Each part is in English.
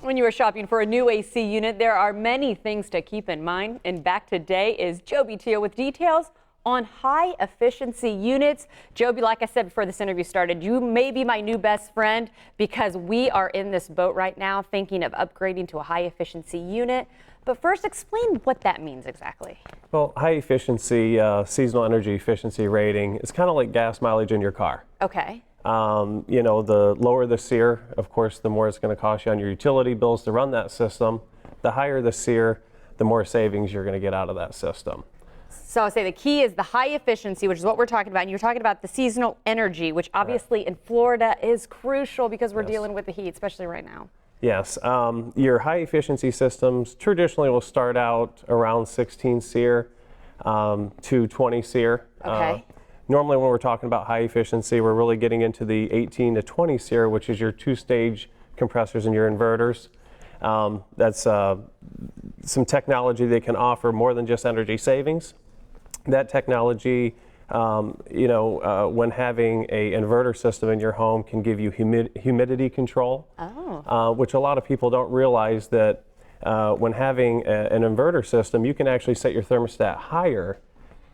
When you are shopping for a new AC unit, there are many things to keep in mind. And back today is Joby Teo with details on high efficiency units. Joby, like I said before this interview started, you may be my new best friend because we are in this boat right now thinking of upgrading to a high efficiency unit. But first, explain what that means exactly. Well, high efficiency seasonal energy efficiency rating is kind of like gas mileage in your car. Okay. You know, the lower the SEER, of course, the more it's going to cost you on your utility bills to run that system. The higher the SEER, the more savings you're going to get out of that system. So I'll say the key is the high efficiency, which is what we're talking about. And you're talking about the seasonal energy, which obviously in Florida is crucial because we're dealing with the heat, especially right now. Yes, your high efficiency systems traditionally will start out around 16 SEER to 20 SEER. Okay. Normally when we're talking about high efficiency, we're really getting into the 18 to 20 SEER, which is your two-stage compressors and your inverters. That's some technology they can offer more than just energy savings. That technology, when having an inverter system in your home can give you humidity control, which a lot of people don't realize that when having an inverter system, you can actually set your thermostat higher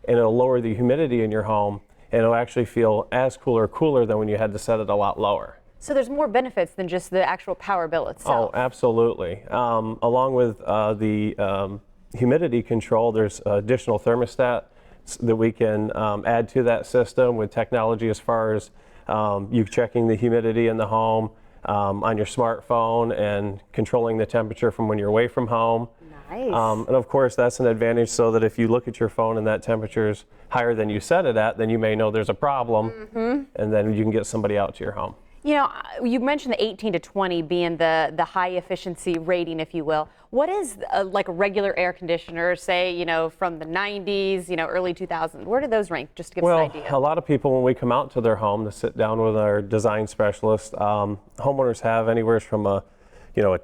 and it'll lower the humidity in your home and it'll actually feel as cool or cooler than when you had to set it a lot lower. So there's more benefits than just the actual power bill itself. Oh, absolutely. Along with the humidity control, there's additional thermostat that we can add to that system with technology as far as you checking the humidity in the home on your smartphone and controlling the temperature from when you're away from home. Nice. And of course that's an advantage so that if you look at your phone and that temperature is higher than you set it at, then you may know there's a problem and then you can get somebody out to your home. You know, you mentioned the 18 to 20 being the high efficiency rating, if you will. What is like a regular air conditioner, say, from the 90s, early 2000s? Where do those rank, just to give us an idea? Well, a lot of people, when we come out to their home to sit down with our design specialist, homeowners have anywhere from a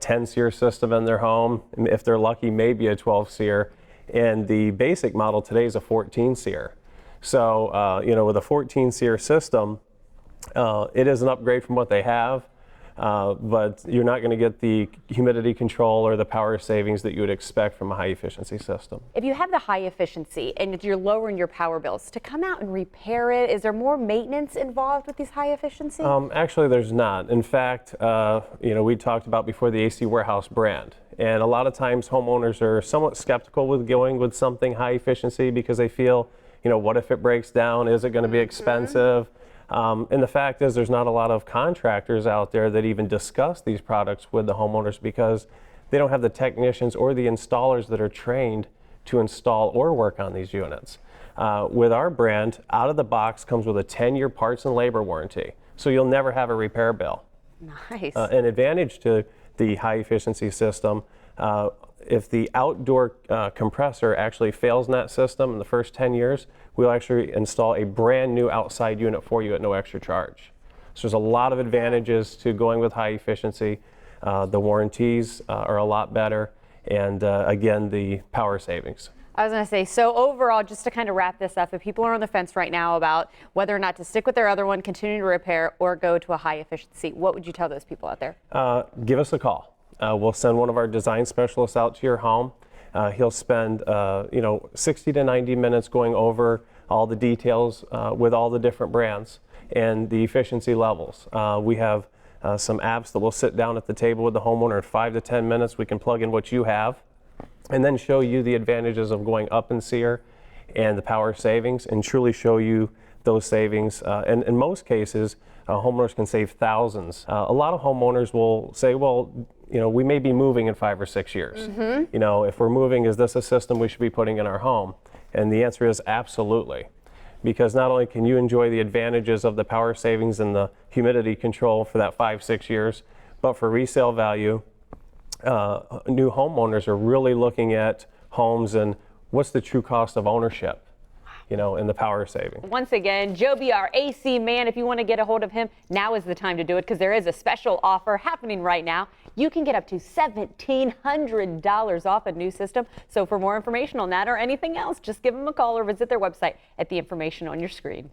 10 SEER system in their home. If they're lucky, maybe a 12 SEER. And the basic model today is a 14 SEER. So, with a 14 SEER system, it is an upgrade from what they have, but you're not going to get the humidity control or the power savings that you would expect from a high efficiency system. If you have the high efficiency and if you're lowering your power bills, to come out and repair it, is there more maintenance involved with these high efficiency? Actually, there's not. In fact, we talked about before the AC Warehouse brand, and a lot of times homeowners are somewhat skeptical with going with something high efficiency because they feel, what if it breaks down? Is it going to be expensive? And the fact is there's not a lot of contractors out there that even discuss these products with the homeowners because they don't have the technicians or the installers that are trained to install or work on these units. With our brand, out of the box comes with a 10-year parts and labor warranty, so you'll never have a repair bill. Nice. An advantage to the high efficiency system, if the outdoor compressor actually fails in that system in the first 10 years, we'll actually install a brand new outside unit for you at no extra charge. So there's a lot of advantages to going with high efficiency. The warranties are a lot better, and again, the power savings. I was going to say, so overall, just to kind of wrap this up, if people are on the fence right now about whether or not to stick with their other one, continue to repair, or go to a high efficiency, what would you tell those people out there? Give us a call. We'll send one of our design specialists out to your home. He'll spend 60 to 90 minutes going over all the details with all the different brands and the efficiency levels. We have some apps that will sit down at the table with the homeowner in 5 to 10 minutes. We can plug in what you have and then show you the advantages of going up in SEER and the power savings and truly show you those savings. And in most cases, homeowners can save thousands. A lot of homeowners will say, well, we may be moving in 5 or 6 years. If we're moving, is this a system we should be putting in our home? And the answer is absolutely. Because not only can you enjoy the advantages of the power savings and the humidity control for that 5-6 years, but for resale value, new homeowners are really looking at homes and what's the true cost of ownership, and the power saving. Once again, Joby, our AC man, if you want to get a hold of him, now is the time to do it because there is a special offer happening right now. You can get up to $1,700 off a new system. So for more information on that or anything else, just give them a call or visit their website at the information on your screen.